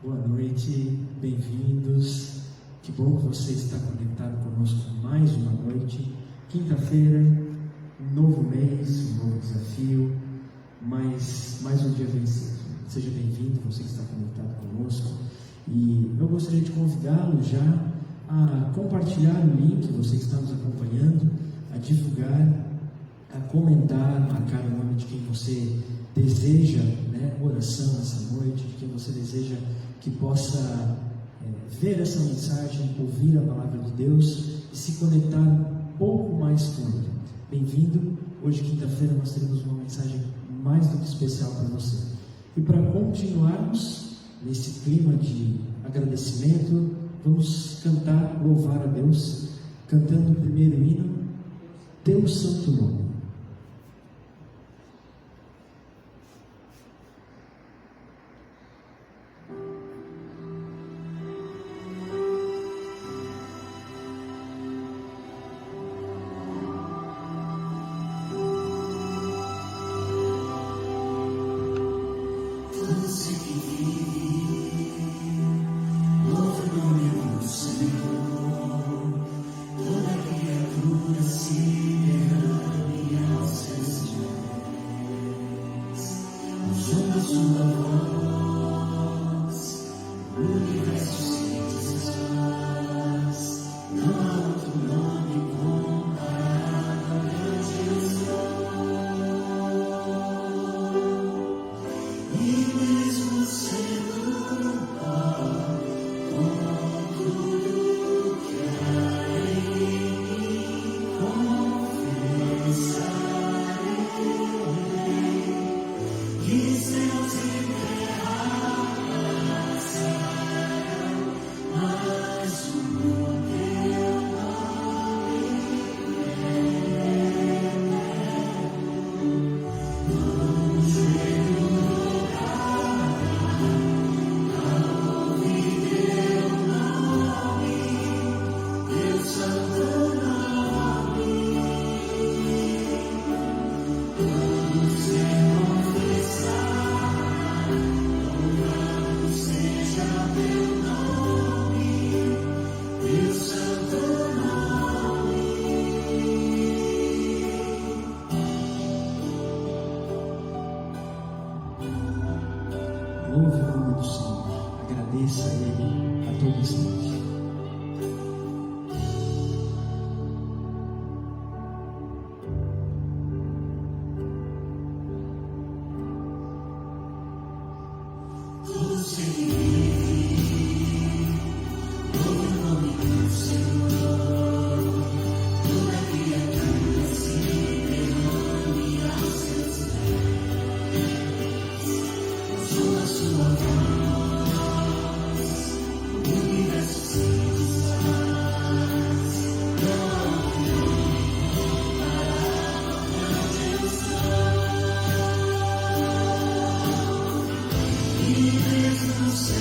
Boa noite, bem-vindos. Que bom que você está conectado conosco mais uma noite. Quinta-feira, um novo mês, um novo desafio, mais um dia vencido. Seja bem-vindo, você que está conectado conosco. E eu gostaria de convidá-lo já a compartilhar o link, você que está nos acompanhando, a divulgar, a comentar, marcar o nome de quem você deseja, oração essa noite, de quem você deseja que possa ver essa mensagem, ouvir a palavra de Deus e se conectar um pouco mais com Ele. Bem-vindo. Hoje, quinta-feira, nós teremos uma mensagem mais do que especial para você. E para continuarmos nesse clima de agradecimento, vamos cantar, louvar a Deus, cantando o primeiro hino, Teu Santo Nome. Louve o nome do Senhor, agradeça a Ele a todo instante. Você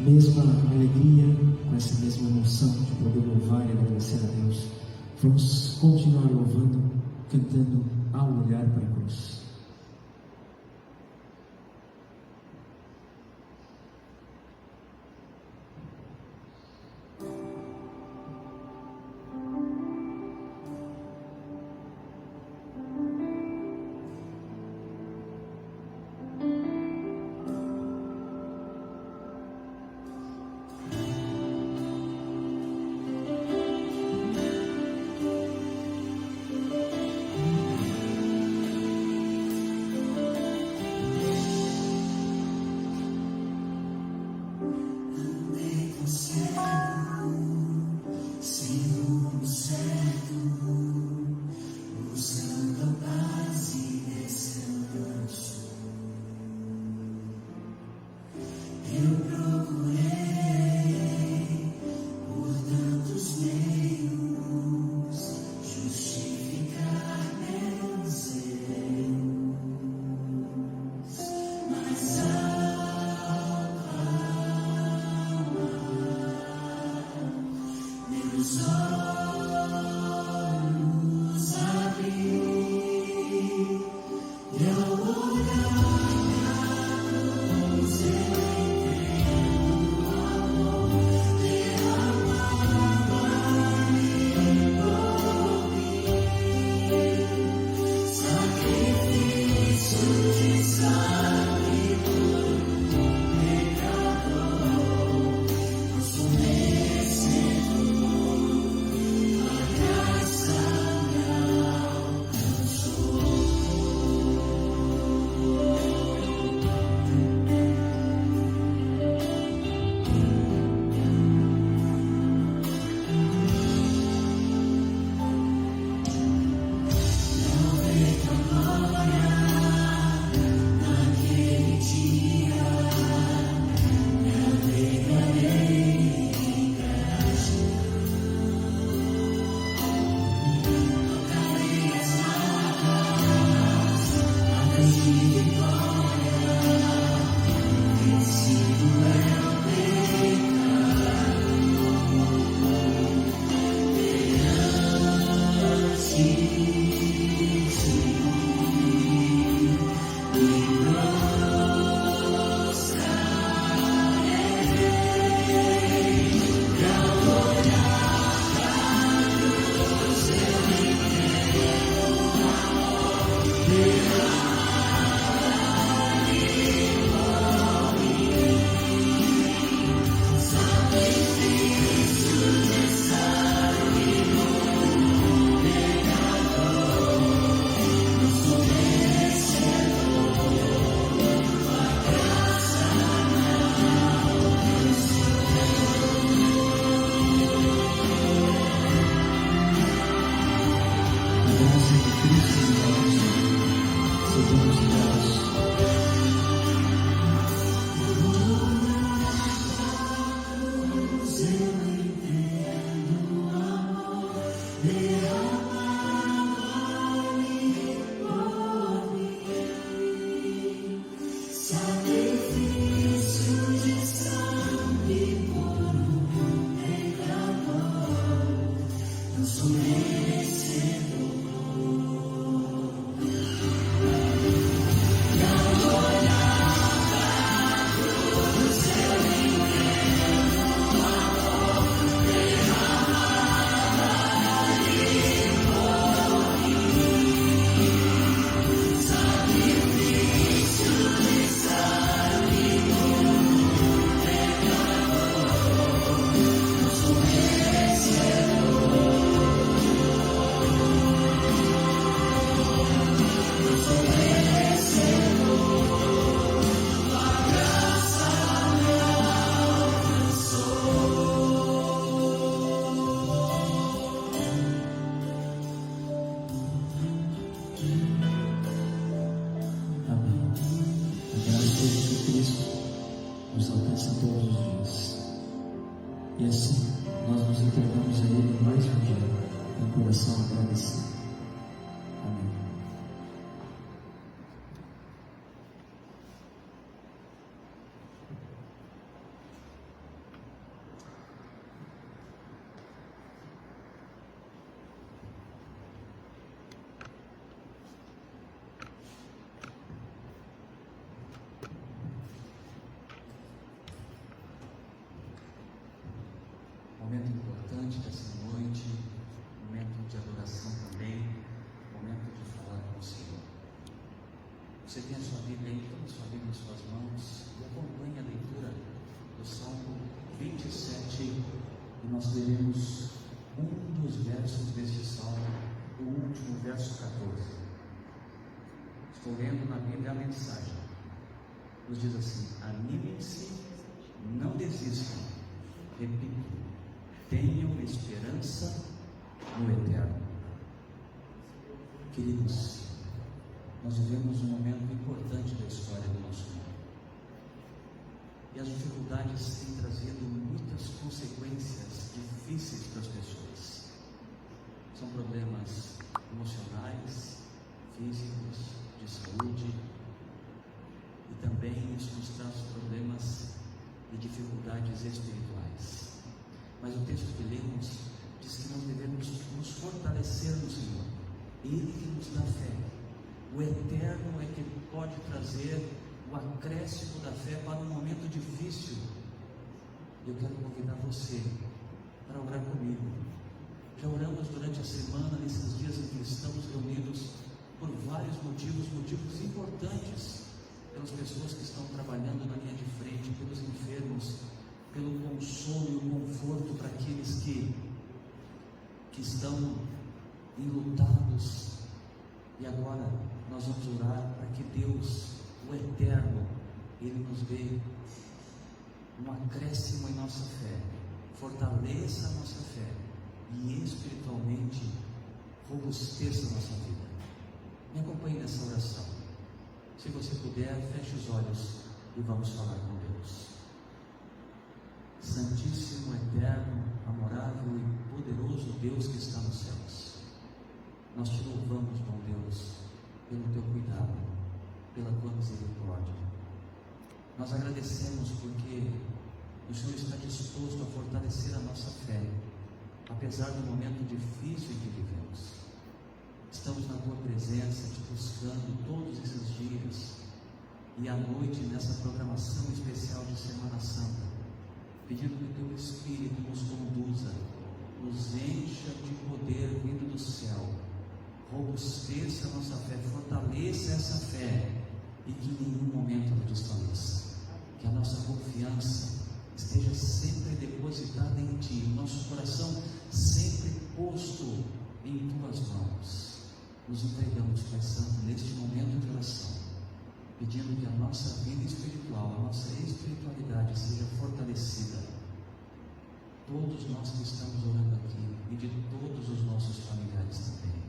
mesma alegria, com essa mesma emoção de poder louvar e agradecer a Deus, vamos continuar louvando, cantando ao olhar para a cruz. Você tem a sua Bíblia aí, toma a sua Bíblia em suas mãos e acompanhe a leitura do Salmo 27 e nós leremos um dos versos deste Salmo, o último, verso 14. Estou lendo na Bíblia a mensagem. Nos diz assim: animem-se, não desistam, repito, tenham esperança no Eterno. Queridos, nós vivemos um momento importante da história do nosso mundo. E as dificuldades têm trazido muitas consequências difíceis para as pessoas. São problemas emocionais, físicos, de saúde, e também isso nos traz problemas e dificuldades espirituais. Mas o texto que lemos diz que nós devemos nos fortalecer no Senhor. Ele que nos dá fé. O Eterno é que pode trazer o acréscimo da fé para um momento difícil. Eu quero convidar você para orar comigo. Já oramos durante a semana, nesses dias em que estamos reunidos, por vários motivos importantes, pelas pessoas que estão trabalhando na linha de frente, pelos enfermos, pelo consolo e o conforto para aqueles que estão enlutados. E agora nós vamos orar para que Deus, o Eterno, Ele nos dê um acréscimo em nossa fé, fortaleça a nossa fé e espiritualmente robusteça a nossa vida. Me acompanhe nessa oração. Se você puder, feche os olhos e vamos falar com Deus. Santíssimo, eterno, amorável e poderoso Deus que está nos céus, nós te louvamos, bom Deus, pelo teu cuidado, pela tua misericórdia. Nós agradecemos porque o Senhor está disposto a fortalecer a nossa fé, apesar do momento difícil em que vivemos. Estamos na tua presença, te buscando todos esses dias, e à noite, nessa programação especial de Semana Santa, pedindo que o teu Espírito nos conduza, nos encha de poder vindo do céu, robusteça a nossa fé, fortaleça essa fé, e que em nenhum momento ela desfaleça. Que a nossa confiança esteja sempre depositada em ti, o nosso coração sempre posto em tuas mãos. Nos entregamos, Pai Santo, neste momento de oração, pedindo que a nossa vida espiritual, a nossa espiritualidade seja fortalecida. Todos nós que estamos orando aqui, e de todos os nossos familiares também,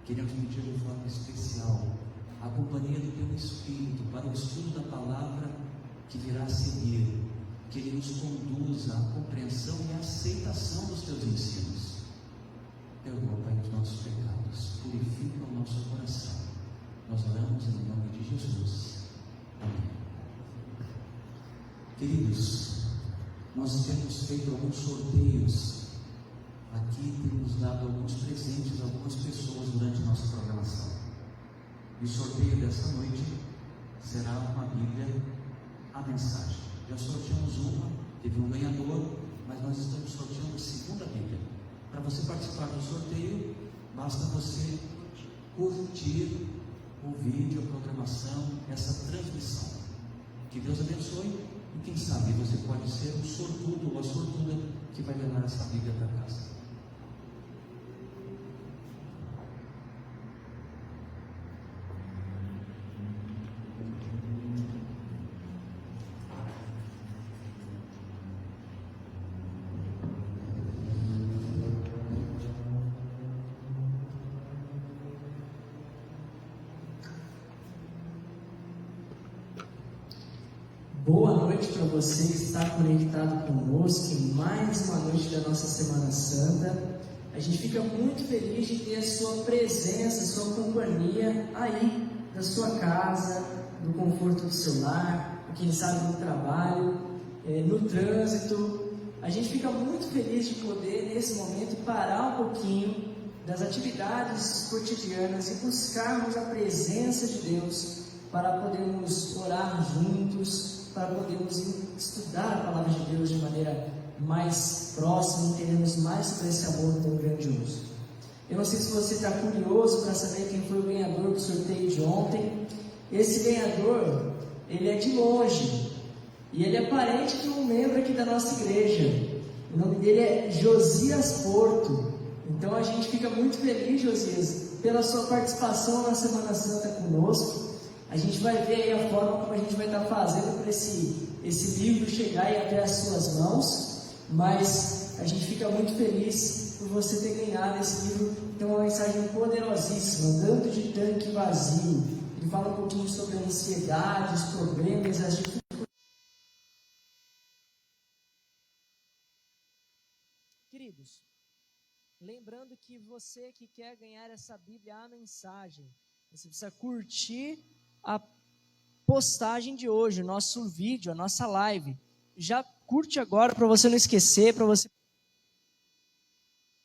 queremos pedir de forma especial a companhia do teu Espírito para o estudo da palavra que virá a seguir, que ele nos conduza à compreensão e à aceitação dos teus ensinos. Perdoa, Pai, os nossos pecados, purifica o nosso coração. Nós oramos em nome de Jesus. Amém. Queridos, nós temos feito alguns sorteios aqui, temos dado alguns presentes a algumas pessoas durante a nossa programação. E o sorteio dessa noite será uma Bíblia, a mensagem. Já sorteamos uma, teve um ganhador, mas nós estamos sorteando a segunda Bíblia. Para você participar do sorteio, basta você curtir o vídeo, a programação, essa transmissão. Que Deus abençoe, e quem sabe você pode ser o sortudo ou a sortuda que vai levar essa Bíblia para casa. Boa noite para você que está conectado conosco em mais uma noite da nossa Semana Santa. A gente fica muito feliz de ter a sua presença, a sua companhia aí, da sua casa, no conforto do seu lar, quem sabe no trabalho, no trânsito. A gente fica muito feliz de poder, nesse momento, parar um pouquinho das atividades cotidianas e buscarmos a presença de Deus para podermos orar juntos, para podermos estudar a Palavra de Deus de maneira mais próxima, entendermos mais sobre esse amor tão grandioso. Eu não sei se você está curioso para saber quem foi o ganhador do sorteio de ontem. Esse ganhador, ele é de longe, e ele é parente de um membro aqui da nossa igreja. O nome dele é Josias Porto. Então a gente fica muito feliz, Josias, pela sua participação na Semana Santa conosco. A gente vai ver aí a forma como a gente vai estar fazendo para esse livro chegar e até as suas mãos, mas a gente fica muito feliz por você ter ganhado esse livro. Tem uma mensagem poderosíssima, Andando de Tanque Vazio. Ele fala um pouquinho sobre a ansiedade, os problemas, as dificuldades. Queridos, lembrando que você que quer ganhar essa Bíblia, a mensagem, você precisa curtir a postagem de hoje, o nosso vídeo, a nossa live. Já curte agora para você não esquecer, para você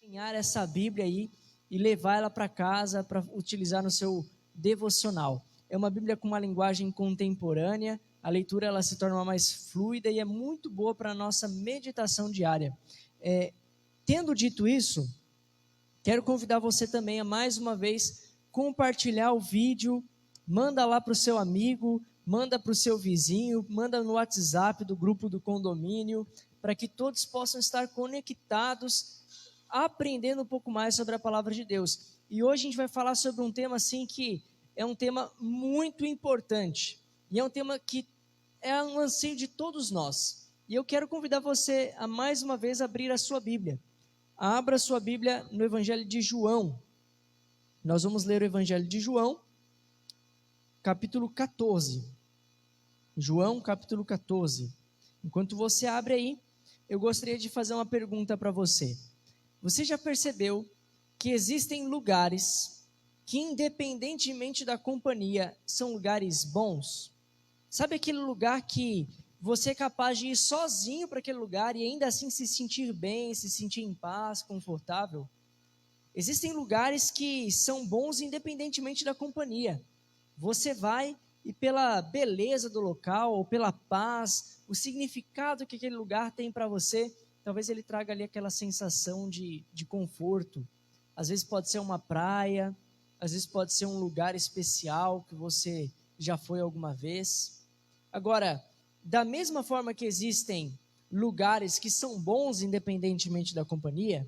ganhar essa Bíblia aí e levar ela para casa para utilizar no seu devocional. É uma Bíblia com uma linguagem contemporânea, a leitura ela se torna mais fluida e é muito boa para a nossa meditação diária. Tendo dito isso, quero convidar você também a mais uma vez compartilhar o vídeo, manda lá para o seu amigo, manda para o seu vizinho, manda no WhatsApp do grupo do condomínio, para que todos possam estar conectados, aprendendo um pouco mais sobre a palavra de Deus. E hoje a gente vai falar sobre um tema assim que é um tema muito importante, e é um tema que é um anseio de todos nós. E eu quero convidar você a mais uma vez abrir a sua Bíblia. Abra a sua Bíblia no Evangelho de João. Nós vamos ler o Evangelho de João, capítulo 14. João, capítulo 14. Enquanto você abre aí, eu gostaria de fazer uma pergunta para você. Você já percebeu que existem lugares que, independentemente da companhia, são lugares bons? Sabe aquele lugar que você é capaz de ir sozinho para aquele lugar e ainda assim se sentir bem, se sentir em paz, confortável? Existem lugares que são bons independentemente da companhia. Você vai e pela beleza do local, ou pela paz, o significado que aquele lugar tem para você, talvez ele traga ali aquela sensação de conforto. Às vezes pode ser uma praia, às vezes pode ser um lugar especial que você já foi alguma vez. Agora, da mesma forma que existem lugares que são bons independentemente da companhia,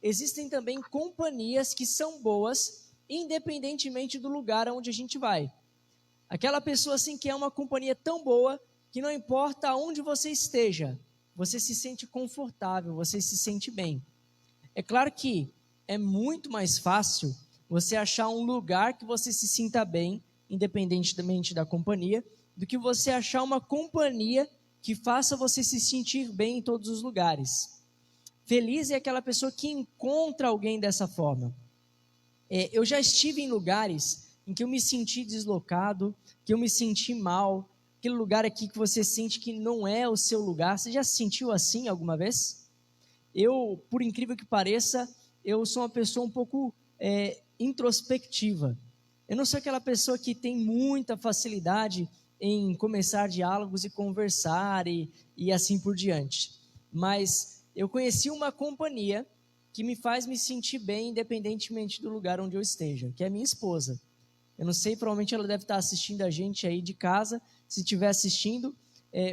existem também companhias que são boas independentemente do lugar aonde a gente vai. Aquela pessoa assim que é uma companhia tão boa que não importa aonde você esteja, você se sente confortável, você se sente bem. É claro que é muito mais fácil você achar um lugar que você se sinta bem, independentemente da companhia, do que você achar uma companhia que faça você se sentir bem em todos os lugares. Feliz é aquela pessoa que encontra alguém dessa forma. Eu já estive em lugares em que eu me senti deslocado, que eu me senti mal, aquele lugar aqui que você sente que não é o seu lugar. Você já se sentiu assim alguma vez? Eu, por incrível que pareça, eu sou uma pessoa um pouco introspectiva. Eu não sou aquela pessoa que tem muita facilidade em começar diálogos e conversar e assim por diante. Mas eu conheci uma companhia que me faz me sentir bem independentemente do lugar onde eu esteja, que é minha esposa. Eu não sei, provavelmente ela deve estar assistindo a gente aí de casa. Se estiver assistindo,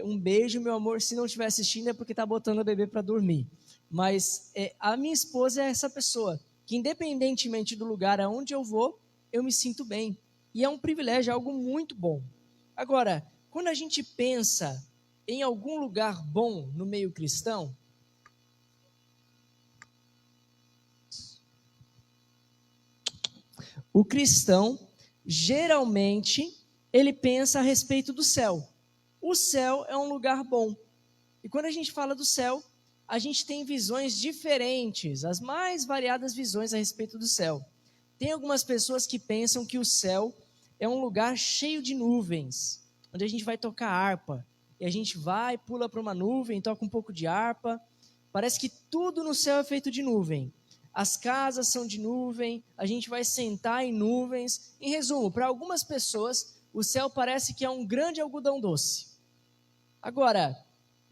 um beijo, meu amor. Se não estiver assistindo é porque está botando a bebê para dormir. Mas a minha esposa é essa pessoa que, independentemente do lugar aonde eu vou, eu me sinto bem. E é um privilégio, é algo muito bom. Agora, quando a gente pensa em algum lugar bom no meio cristão, o cristão, geralmente, ele pensa a respeito do céu. O céu é um lugar bom. E quando a gente fala do céu, a gente tem visões diferentes, as mais variadas visões a respeito do céu. Tem algumas pessoas que pensam que o céu é um lugar cheio de nuvens, onde a gente vai tocar harpa. E a gente vai, pula para uma nuvem, toca um pouco de harpa. Parece que tudo no céu é feito de nuvem. As casas são de nuvem, a gente vai sentar em nuvens. Em resumo, para algumas pessoas, o céu parece que é um grande algodão doce. Agora,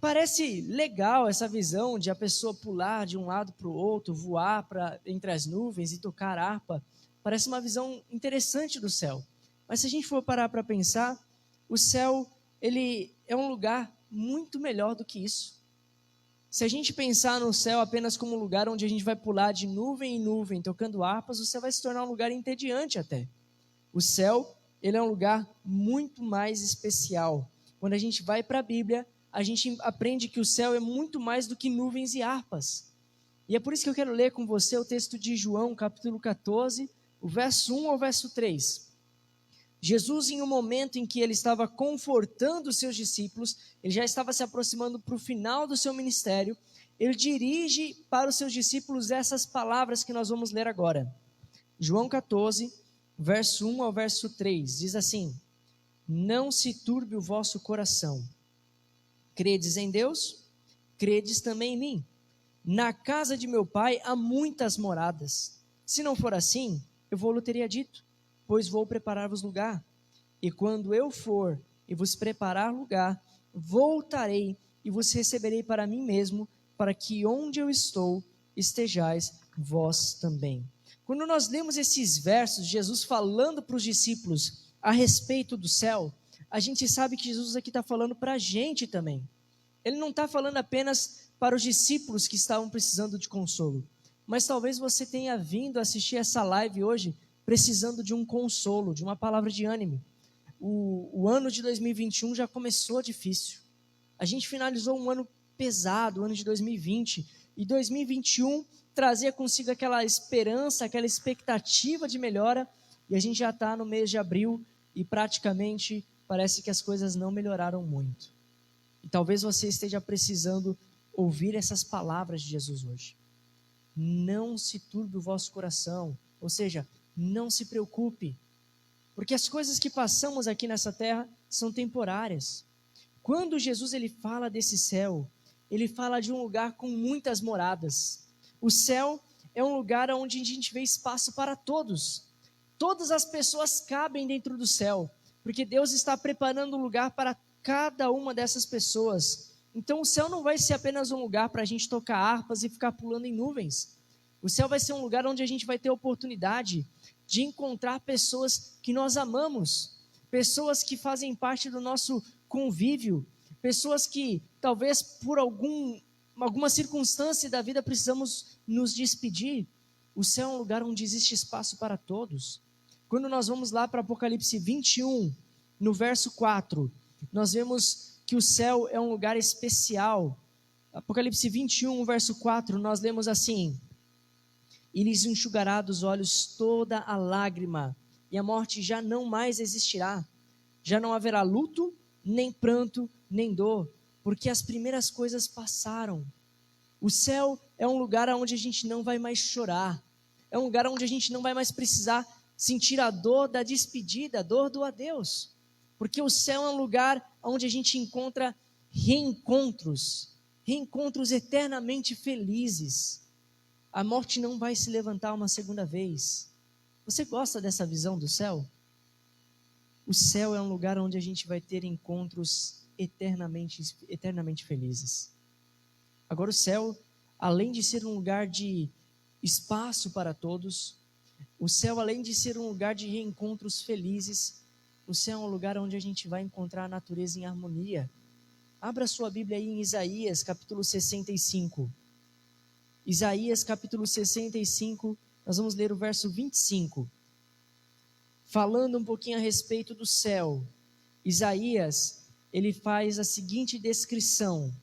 parece legal essa visão de a pessoa pular de um lado para o outro, voar entre as nuvens e tocar harpa. Parece uma visão interessante do céu. Mas se a gente for parar para pensar, o céu, ele é um lugar muito melhor do que isso. Se a gente pensar no céu apenas como um lugar onde a gente vai pular de nuvem em nuvem, tocando harpas, o céu vai se tornar um lugar entediante até. O céu, ele é um lugar muito mais especial. Quando a gente vai para a Bíblia, a gente aprende que o céu é muito mais do que nuvens e harpas. E é por isso que eu quero ler com você o texto de João, capítulo 14, o verso 1 ao verso 3. Jesus, em um momento em que ele estava confortando os seus discípulos, ele já estava se aproximando para o final do seu ministério, ele dirige para os seus discípulos essas palavras que nós vamos ler agora. João 14, verso 1 ao verso 3, diz assim: não se turbe o vosso coração. Credes em Deus? Credes também em mim. Na casa de meu pai há muitas moradas. Se não for assim, eu vou-lhe teria dito, pois vou preparar-vos lugar. E quando eu for e vos preparar lugar, voltarei e vos receberei para mim mesmo, para que onde eu estou, estejais vós também. Quando nós lemos esses versos, Jesus falando para os discípulos a respeito do céu, a gente sabe que Jesus aqui está falando para a gente também. Ele não está falando apenas para os discípulos que estavam precisando de consolo, mas talvez você tenha vindo assistir essa live hoje precisando de um consolo, de uma palavra de ânimo. O ano de 2021 já começou difícil. A gente finalizou um ano pesado, o ano de 2020, e 2021 trazia consigo aquela esperança, aquela expectativa de melhora, e a gente já está no mês de abril e praticamente parece que as coisas não melhoraram muito. E talvez você esteja precisando ouvir essas palavras de Jesus hoje. Não se turbe o vosso coração, ou seja, não se preocupe, porque as coisas que passamos aqui nessa terra são temporárias. Quando Jesus ele fala desse céu, ele fala de um lugar com muitas moradas. O céu é um lugar onde a gente vê espaço para todos. Todas as pessoas cabem dentro do céu, porque Deus está preparando um lugar para cada uma dessas pessoas. Então o céu não vai ser apenas um lugar para a gente tocar harpas e ficar pulando em nuvens. O céu vai ser um lugar onde a gente vai ter a oportunidade de encontrar pessoas que nós amamos, pessoas que fazem parte do nosso convívio, pessoas que talvez por alguma circunstância da vida precisamos nos despedir. O céu é um lugar onde existe espaço para todos. Quando nós vamos lá para Apocalipse 21, no verso 4, nós vemos que o céu é um lugar especial. Apocalipse 21, verso 4, nós lemos assim: e lhes enxugará dos olhos toda a lágrima, e a morte já não mais existirá. Já não haverá luto, nem pranto, nem dor, porque as primeiras coisas passaram. O céu é um lugar onde a gente não vai mais chorar. É um lugar onde a gente não vai mais precisar sentir a dor da despedida, a dor do adeus. Porque o céu é um lugar onde a gente encontra reencontros eternamente felizes. A morte não vai se levantar uma segunda vez. Você gosta dessa visão do céu? O céu é um lugar onde a gente vai ter encontros eternamente felizes. Agora o céu, além de ser um lugar de espaço para todos, o céu, além de ser um lugar de reencontros felizes, o céu é um lugar onde a gente vai encontrar a natureza em harmonia. Abra sua Bíblia aí em Isaías, capítulo 65. Isaías, capítulo 65, nós vamos ler o verso 25. Falando um pouquinho a respeito do céu, Isaías, ele faz a seguinte descrição.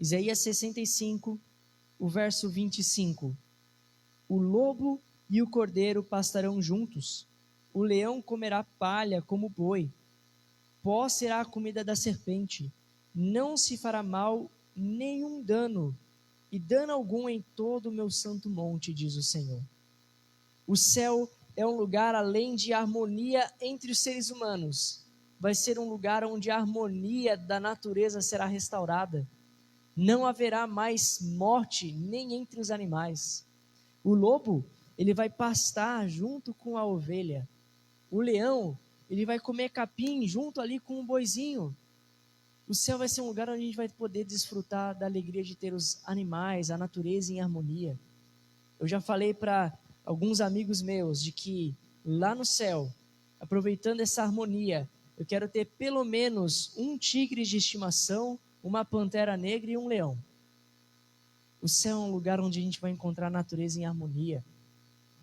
Isaías 65, o verso 25. O lobo e o cordeiro pastarão juntos, o leão comerá palha como boi, pó será a comida da serpente, não se fará mal nenhum dano, e dano algum em todo o meu santo monte, diz o Senhor. O céu é um lugar além de harmonia entre os seres humanos, vai ser um lugar onde a harmonia da natureza será restaurada. Não haverá mais morte nem entre os animais. O lobo, ele vai pastar junto com a ovelha. O leão, ele vai comer capim junto ali com o boizinho. O céu vai ser um lugar onde a gente vai poder desfrutar da alegria de ter os animais, a natureza em harmonia. Eu já falei para alguns amigos meus de que lá no céu aproveitando essa harmonia, eu quero ter pelo menos um tigre de estimação, uma pantera negra e um leão. O céu é um lugar onde a gente vai encontrar a natureza em harmonia.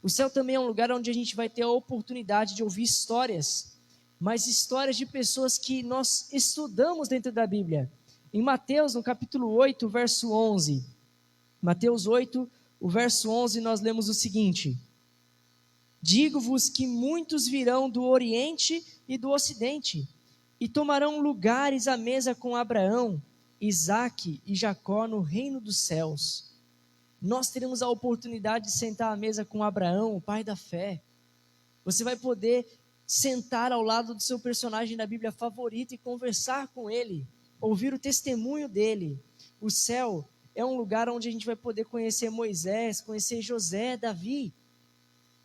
O céu também é um lugar onde a gente vai ter a oportunidade de ouvir histórias, mas histórias de pessoas que nós estudamos dentro da Bíblia. Em Mateus, no capítulo 8, verso 11, Mateus 8, o verso 11, nós lemos o seguinte: digo-vos que muitos virão do Oriente e do Ocidente, e tomarão lugares à mesa com Abraão, Isaque e Jacó no reino dos céus. Nós teremos a oportunidade de sentar à mesa com Abraão, o pai da fé. Você vai poder sentar ao lado do seu personagem da Bíblia favorito e conversar com ele, ouvir o testemunho dele. O céu é um lugar onde a gente vai poder conhecer Moisés, conhecer José, Davi.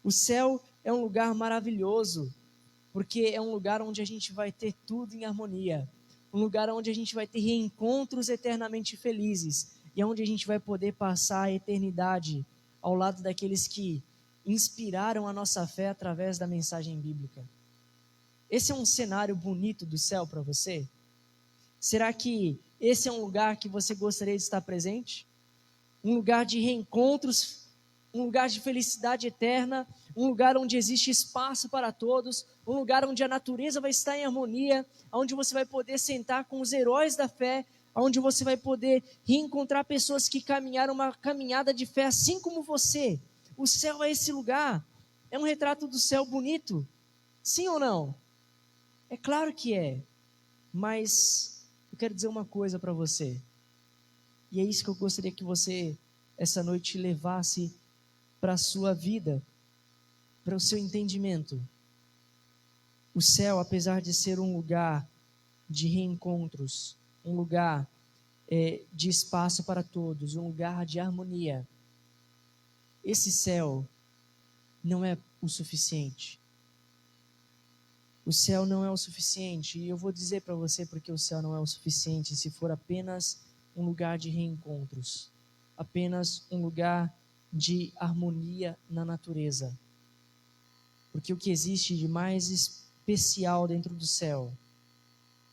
O céu é um lugar maravilhoso, porque é um lugar onde a gente vai ter tudo em harmonia. Um lugar onde a gente vai ter reencontros eternamente felizes. E onde a gente vai poder passar a eternidade ao lado daqueles que inspiraram a nossa fé através da mensagem bíblica. Esse é um cenário bonito do céu para você? Será que esse é um lugar que você gostaria de estar presente? Um lugar de reencontros, um lugar de felicidade eterna, um lugar onde existe espaço para todos, um lugar onde a natureza vai estar em harmonia, onde você vai poder sentar com os heróis da fé, onde você vai poder reencontrar pessoas que caminharam uma caminhada de fé assim como você. O céu é esse lugar. É um retrato do céu bonito. Sim ou não? É claro que é. Mas eu quero dizer uma coisa para você. E é isso que eu gostaria que você, essa noite, levasse para a sua vida, para o seu entendimento. O céu, apesar de ser um lugar de reencontros, um lugar de espaço para todos, um lugar de harmonia, esse céu não é o suficiente. O céu não é o suficiente, e eu vou dizer para você porque o céu não é o suficiente se for apenas um lugar de reencontros, apenas um lugar de harmonia na natureza. Porque o que existe de mais especial dentro do céu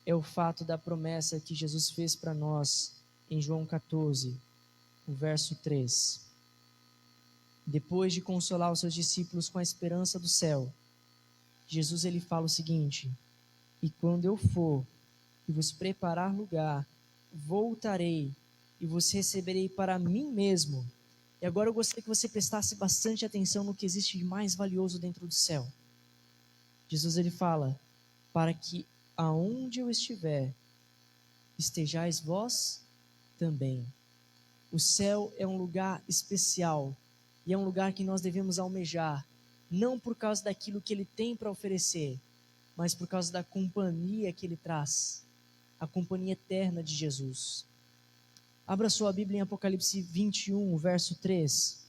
é o fato da promessa que Jesus fez para nós em João 14, o verso 3. Depois de consolar os seus discípulos com a esperança do céu, Jesus ele fala o seguinte: e quando eu for e vos preparar lugar, voltarei e vos receberei para mim mesmo. E agora eu gostaria que você prestasse bastante atenção no que existe de mais valioso dentro do céu. Jesus ele fala: para que aonde eu estiver, estejais vós também. O céu é um lugar especial e é um lugar que nós devemos almejar, não por causa daquilo que ele tem para oferecer, mas por causa da companhia que ele traz, a companhia eterna de Jesus. Abra sua Bíblia em Apocalipse 21, verso 3.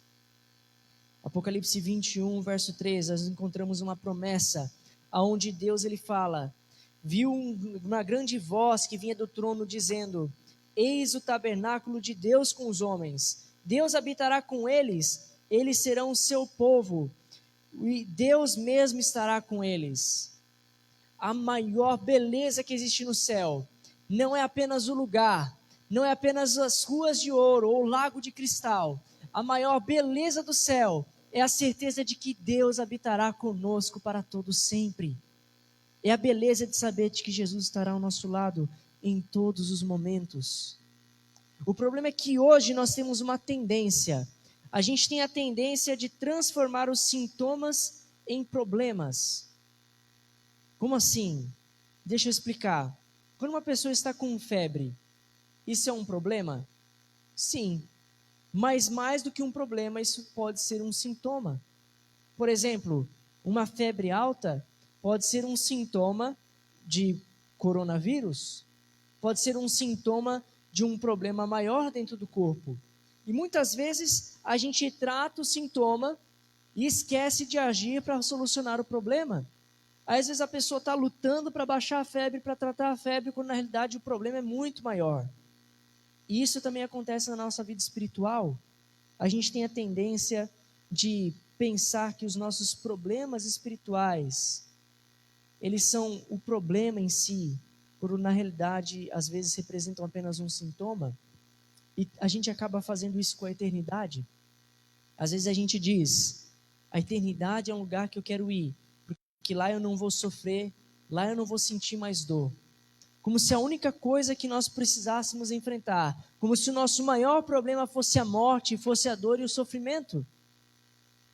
Apocalipse 21, verso 3, nós encontramos uma promessa, aonde Deus ele fala: viu uma grande voz que vinha do trono dizendo: eis o tabernáculo de Deus com os homens, Deus habitará com eles, eles serão o seu povo, e Deus mesmo estará com eles. A maior beleza que existe no céu não é apenas o lugar, não é apenas as ruas de ouro ou o lago de cristal. A maior beleza do céu é a certeza de que Deus habitará conosco para todo sempre. É a beleza de saber de que Jesus estará ao nosso lado em todos os momentos. O problema é que hoje nós temos uma tendência. A gente tem a tendência de transformar os sintomas em problemas. Como assim? Deixa eu explicar. Quando uma pessoa está com febre, isso é um problema? Sim. Mas mais do que um problema, isso pode ser um sintoma. Por exemplo, uma febre alta pode ser um sintoma de coronavírus, pode ser um sintoma de um problema maior dentro do corpo. E muitas vezes a gente trata o sintoma e esquece de agir para solucionar o problema. Às vezes a pessoa está lutando para baixar a febre, para tratar a febre, quando na realidade o problema é muito maior. E isso também acontece na nossa vida espiritual. A gente tem a tendência de pensar que os nossos problemas espirituais eles são o problema em si, por na realidade, às vezes representam apenas um sintoma, e a gente acaba fazendo isso com a eternidade. Às vezes a gente diz, a eternidade é um lugar que eu quero ir, porque lá eu não vou sofrer, lá eu não vou sentir mais dor. Como se a única coisa que nós precisássemos enfrentar, como se o nosso maior problema fosse a morte, fosse a dor e o sofrimento.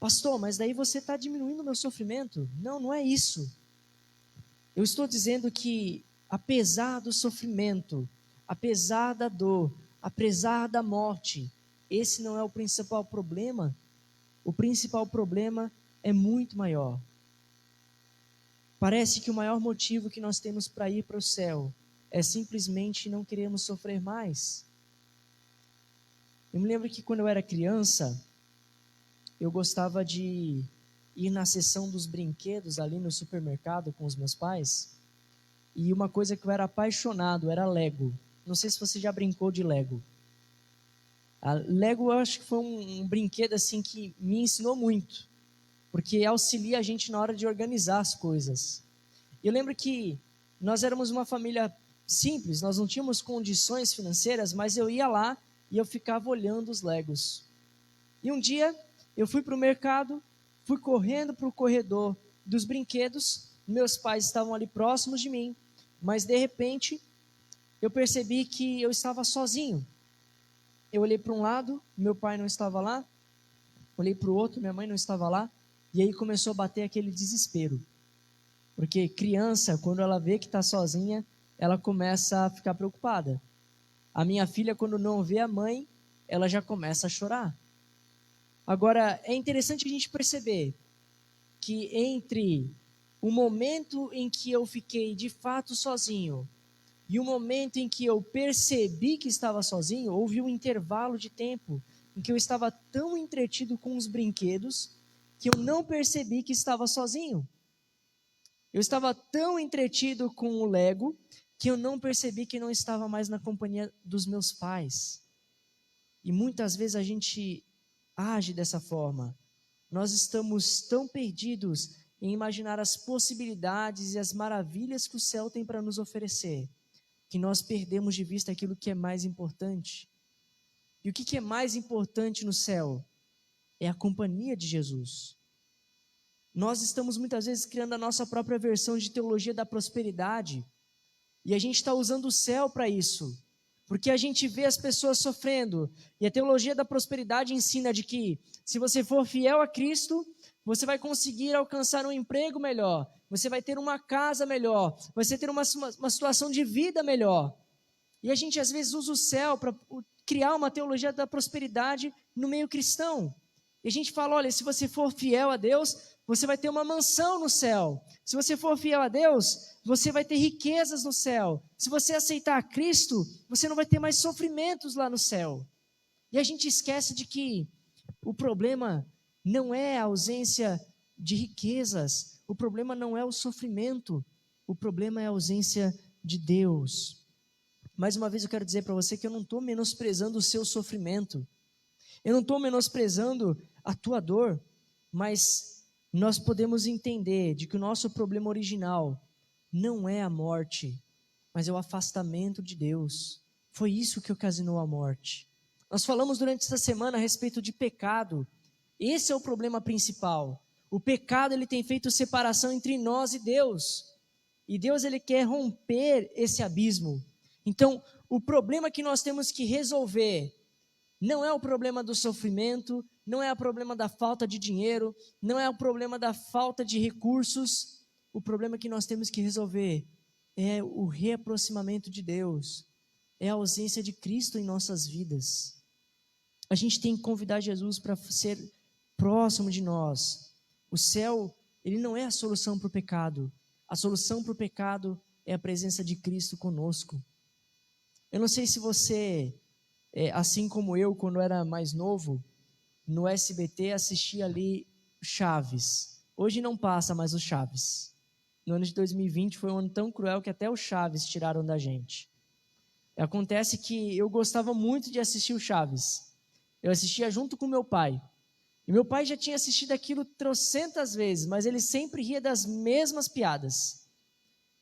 Pastor, mas daí você está diminuindo o meu sofrimento. Não, não é isso. Eu estou dizendo que, apesar do sofrimento, apesar da dor, apesar da morte, esse não é o principal problema. O principal problema é muito maior. Parece que o maior motivo que nós temos para ir para o céu é simplesmente não queremos sofrer mais. Eu me lembro que quando eu era criança, eu gostava de ir na seção dos brinquedos ali no supermercado com os meus pais. E uma coisa que eu era apaixonado era Lego. Não sei se você já brincou de Lego. A Lego eu acho que foi um brinquedo assim que me ensinou muito, porque auxilia a gente na hora de organizar as coisas. Eu lembro que nós éramos uma família simples, nós não tínhamos condições financeiras, mas eu ia lá e eu ficava olhando os Legos. E um dia eu fui para o mercado, fui correndo para o corredor dos brinquedos, meus pais estavam ali próximos de mim, mas de repente eu percebi que eu estava sozinho. Eu olhei para um lado, meu pai não estava lá, olhei para o outro, minha mãe não estava lá, e aí começou a bater aquele desespero. Porque criança, quando ela vê que está sozinha, ela começa a ficar preocupada. A minha filha, quando não vê a mãe, ela já começa a chorar. Agora, é interessante a gente perceber que entre o momento em que eu fiquei de fato sozinho e o momento em que eu percebi que estava sozinho, houve um intervalo de tempo em que eu estava tão entretido com os brinquedos que eu não percebi que estava sozinho. Eu estava tão entretido com o Lego que eu não percebi que não estava mais na companhia dos meus pais. E muitas vezes a gente age dessa forma. Nós estamos tão perdidos em imaginar as possibilidades e as maravilhas que o céu tem para nos oferecer, que nós perdemos de vista aquilo que é mais importante. E o que é mais importante no céu? É a companhia de Jesus. Nós estamos muitas vezes criando a nossa própria versão de teologia da prosperidade, e a gente está usando o céu para isso, porque a gente vê as pessoas sofrendo, e a teologia da prosperidade ensina de que se você for fiel a Cristo, você vai conseguir alcançar um emprego melhor, você vai ter uma casa melhor, você vai ter uma situação de vida melhor. E a gente às vezes usa o céu para criar uma teologia da prosperidade no meio cristão. E a gente fala, olha, se você for fiel a Deus, você vai ter uma mansão no céu. Se você for fiel a Deus, você vai ter riquezas no céu. Se você aceitar Cristo, você não vai ter mais sofrimentos lá no céu. E a gente esquece de que o problema não é a ausência de riquezas, o problema não é o sofrimento, o problema é a ausência de Deus. Mais uma vez eu quero dizer para você que eu não estou menosprezando o seu sofrimento, eu não estou menosprezando a tua dor, mas nós podemos entender de que o nosso problema original não é a morte, mas é o afastamento de Deus. Foi isso que ocasionou a morte. Nós falamos durante essa semana a respeito de pecado. Esse é o problema principal. O pecado ele tem feito separação entre nós e Deus. E Deus ele quer romper esse abismo. Então, o problema que nós temos que resolver não é o problema do sofrimento, não é o problema da falta de dinheiro, não é o problema da falta de recursos. O problema que nós temos que resolver é o reaproximamento de Deus, é a ausência de Cristo em nossas vidas. A gente tem que convidar Jesus para ser próximo de nós. O céu, ele não é a solução para o pecado. A solução para o pecado é a presença de Cristo conosco. Eu não sei se você, assim como eu, quando era mais novo, no SBT assistia ali Chaves. Hoje não passa mais o Chaves. No ano de 2020 foi um ano tão cruel que até o Chaves tiraram da gente. Acontece que eu gostava muito de assistir o Chaves. Eu assistia junto com meu pai. E meu pai já tinha assistido aquilo trocentas vezes, mas ele sempre ria das mesmas piadas.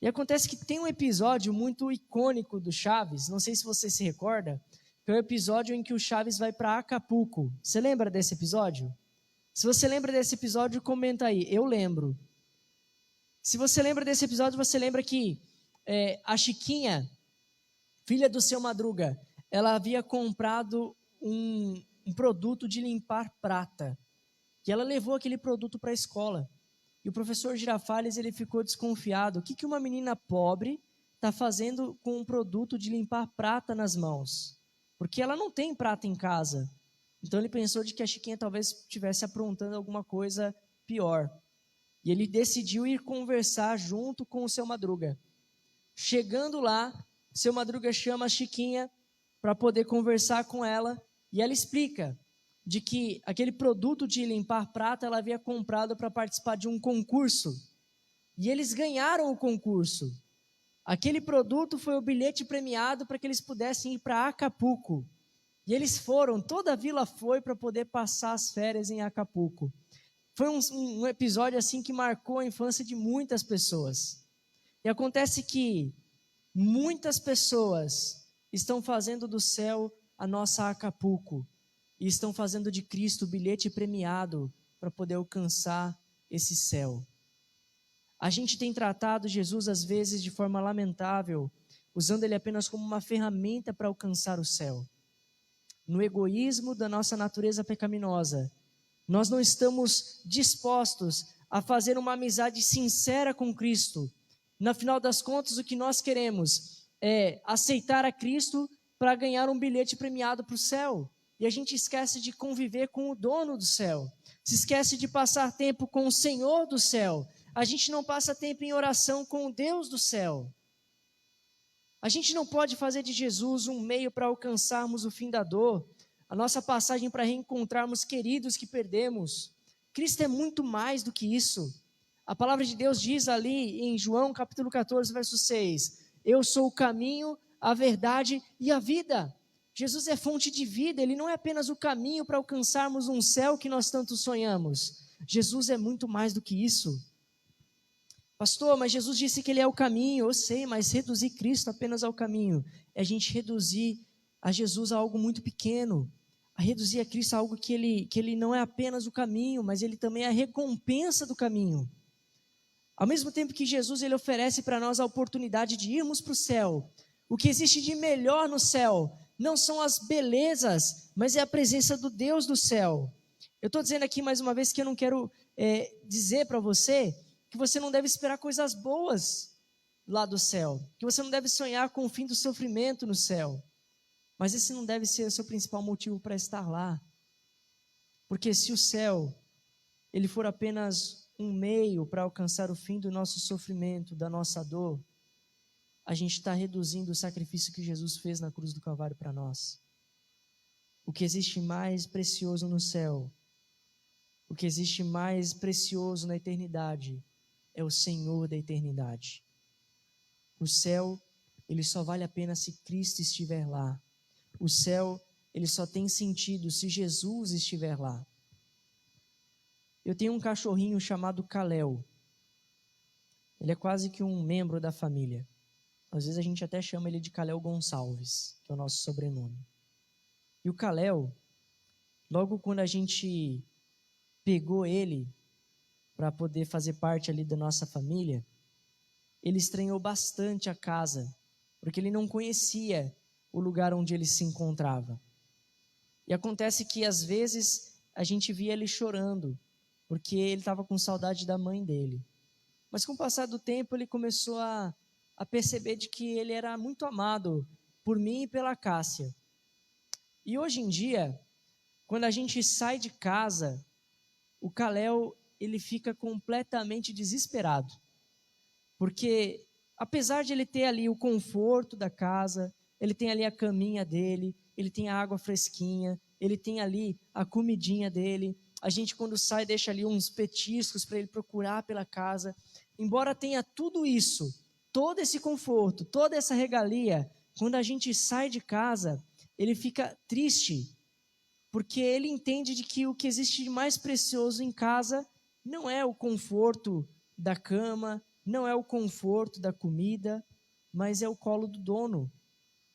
E acontece que tem um episódio muito icônico do Chaves, não sei se você se recorda, que é o episódio em que o Chaves vai para Acapulco. Você lembra desse episódio? Se você lembra desse episódio, comenta aí. Eu lembro. Se você lembra desse episódio, você lembra que a Chiquinha, filha do Seu Madruga, ela havia comprado um produto de limpar prata. E ela levou aquele produto para a escola. E o professor Girafales, ele ficou desconfiado. O que uma menina pobre está fazendo com um produto de limpar prata nas mãos? Porque ela não tem prata em casa. Então ele pensou de que a Chiquinha talvez estivesse aprontando alguma coisa pior. E ele decidiu ir conversar junto com o Seu Madruga. Chegando lá, o Seu Madruga chama a Chiquinha para poder conversar com ela. E ela explica de que aquele produto de limpar prata ela havia comprado para participar de um concurso. E eles ganharam o concurso. Aquele produto foi o bilhete premiado para que eles pudessem ir para Acapulco. E eles foram, toda a vila foi para poder passar as férias em Acapulco. Foi um episódio assim que marcou a infância de muitas pessoas. E acontece que muitas pessoas estão fazendo do céu a nossa Acapulco. E estão fazendo de Cristo o bilhete premiado para poder alcançar esse céu. A gente tem tratado Jesus às vezes de forma lamentável, usando ele apenas como uma ferramenta para alcançar o céu. No egoísmo da nossa natureza pecaminosa, nós não estamos dispostos a fazer uma amizade sincera com Cristo. No final das contas, o que nós queremos é aceitar a Cristo para ganhar um bilhete premiado para o céu. E a gente esquece de conviver com o dono do céu. Se esquece de passar tempo com o Senhor do céu. A gente não passa tempo em oração com o Deus do céu. A gente não pode fazer de Jesus um meio para alcançarmos o fim da dor. A nossa passagem para reencontrarmos queridos que perdemos. Cristo é muito mais do que isso. A palavra de Deus diz ali em João capítulo 14, verso 6. Eu sou o caminho, a verdade e a vida. Jesus é fonte de vida, ele não é apenas o caminho para alcançarmos um céu que nós tanto sonhamos. Jesus é muito mais do que isso. Pastor, mas Jesus disse que ele é o caminho. Eu sei, mas reduzir Cristo apenas ao caminho é a gente reduzir a Jesus a algo muito pequeno. A reduzir a Cristo a algo que ele não é apenas o caminho, mas ele também é a recompensa do caminho. Ao mesmo tempo que Jesus ele oferece para nós a oportunidade de irmos para o céu, o que existe de melhor no céu não são as belezas, mas é a presença do Deus do céu. Eu estou dizendo aqui mais uma vez que eu não quero dizer para você que você não deve esperar coisas boas lá do céu, que você não deve sonhar com o fim do sofrimento no céu, mas esse não deve ser o seu principal motivo para estar lá, porque se o céu ele for apenas um meio para alcançar o fim do nosso sofrimento, da nossa dor, a gente está reduzindo o sacrifício que Jesus fez na cruz do Calvário para nós. O que existe mais precioso no céu, o que existe mais precioso na eternidade, é o Senhor da eternidade. O céu, ele só vale a pena se Cristo estiver lá. O céu, ele só tem sentido se Jesus estiver lá. Eu tenho um cachorrinho chamado Kalel. Ele é quase que um membro da família. Às vezes a gente até chama ele de Kalel Gonçalves, que é o nosso sobrenome. E o Kalel, logo quando a gente pegou ele para poder fazer parte ali da nossa família, ele estranhou bastante a casa, porque ele não conhecia o lugar onde ele se encontrava. E acontece que às vezes a gente via ele chorando, porque ele estava com saudade da mãe dele. Mas com o passar do tempo ele começou a perceber de que ele era muito amado por mim e pela Cássia. E hoje em dia, quando a gente sai de casa, o Kalel, ele fica completamente desesperado. Porque apesar de ele ter ali o conforto da casa, ele tem ali a caminha dele, ele tem a água fresquinha, ele tem ali a comidinha dele. A gente quando sai deixa ali uns petiscos para ele procurar pela casa. Embora tenha tudo isso, todo esse conforto, toda essa regalia, quando a gente sai de casa, ele fica triste, porque ele entende de que o que existe de mais precioso em casa não é o conforto da cama, não é o conforto da comida, mas é o colo do dono.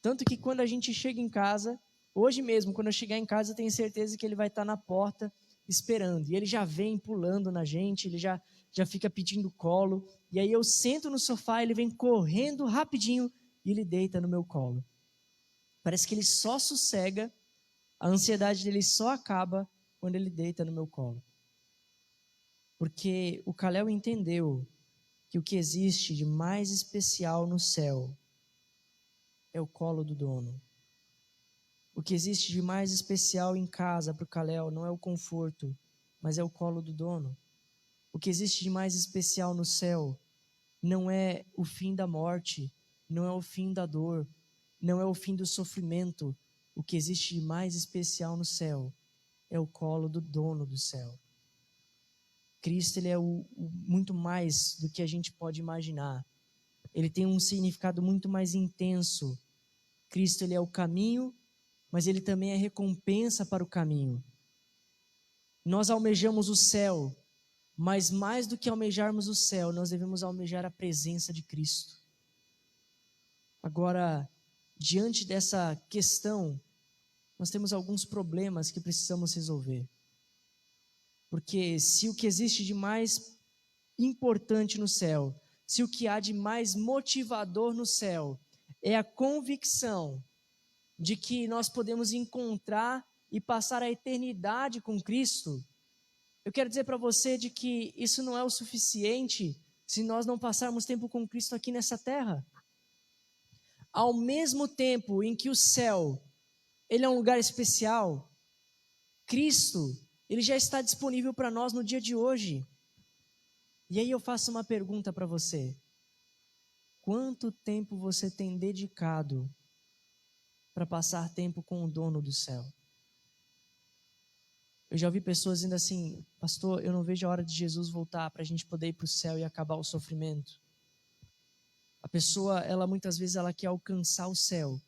Tanto que quando a gente chega em casa, hoje mesmo, quando eu chegar em casa, eu tenho certeza que ele vai estar na porta esperando. E ele já vem pulando na gente, ele já fica pedindo colo. E aí eu sento no sofá, ele vem correndo rapidinho e ele deita no meu colo. Parece que ele só sossega, a ansiedade dele só acaba quando ele deita no meu colo. Porque o Kalel entendeu que o que existe de mais especial no céu é o colo do dono. O que existe de mais especial em casa para o Kalel não é o conforto, mas é o colo do dono. O que existe de mais especial no céu não é o fim da morte, não é o fim da dor, não é o fim do sofrimento. O que existe de mais especial no céu é o colo do dono do céu. Cristo, ele é muito mais do que a gente pode imaginar. Ele tem um significado muito mais intenso. Cristo, ele é o caminho, mas ele também é recompensa para o caminho. Nós almejamos o céu, mas mais do que almejarmos o céu, nós devemos almejar a presença de Cristo. Agora, diante dessa questão, nós temos alguns problemas que precisamos resolver. Porque se o que existe de mais importante no céu, se o que há de mais motivador no céu é a convicção de que nós podemos encontrar e passar a eternidade com Cristo, eu quero dizer para você de que isso não é o suficiente se nós não passarmos tempo com Cristo aqui nessa terra. Ao mesmo tempo em que o céu, ele é um lugar especial, Cristo, ele já está disponível para nós no dia de hoje. E aí eu faço uma pergunta para você. Quanto tempo você tem dedicado para passar tempo com o dono do céu? Eu já ouvi pessoas dizendo assim: pastor, eu não vejo a hora de Jesus voltar para a gente poder ir para o céu e acabar o sofrimento. A pessoa, ela muitas vezes ela quer alcançar o céu,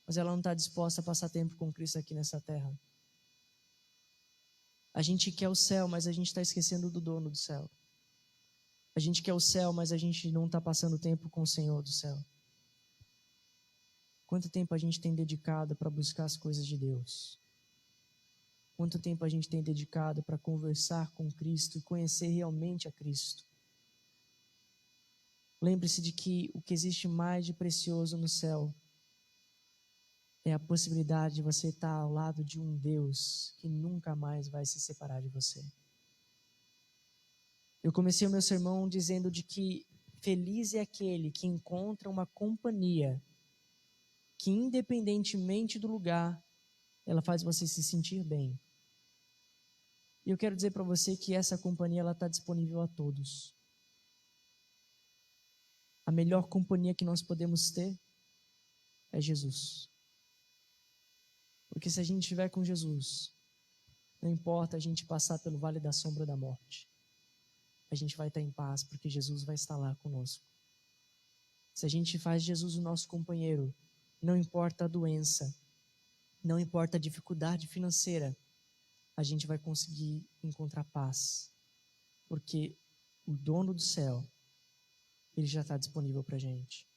mas ela não está disposta a passar tempo com Cristo aqui nessa terra. A gente quer o céu, mas a gente está esquecendo do dono do céu. A gente quer o céu, mas a gente não está passando tempo com o Senhor do céu. Quanto tempo a gente tem dedicado para buscar as coisas de Deus? Quanto tempo a gente tem dedicado para conversar com Cristo e conhecer realmente a Cristo? Lembre-se de que o que existe mais de precioso no céu é a possibilidade de você estar ao lado de um Deus que nunca mais vai se separar de você. Eu comecei o meu sermão dizendo de que feliz é aquele que encontra uma companhia que, independentemente do lugar, ela faz você se sentir bem. E eu quero dizer para você que essa companhia está disponível a todos. A melhor companhia que nós podemos ter é Jesus. Porque se a gente estiver com Jesus, não importa a gente passar pelo vale da sombra da morte, a gente vai estar em paz, porque Jesus vai estar lá conosco. Se a gente faz Jesus o nosso companheiro, não importa a doença, não importa a dificuldade financeira, a gente vai conseguir encontrar paz, porque o dono do céu, ele já está disponível para a gente.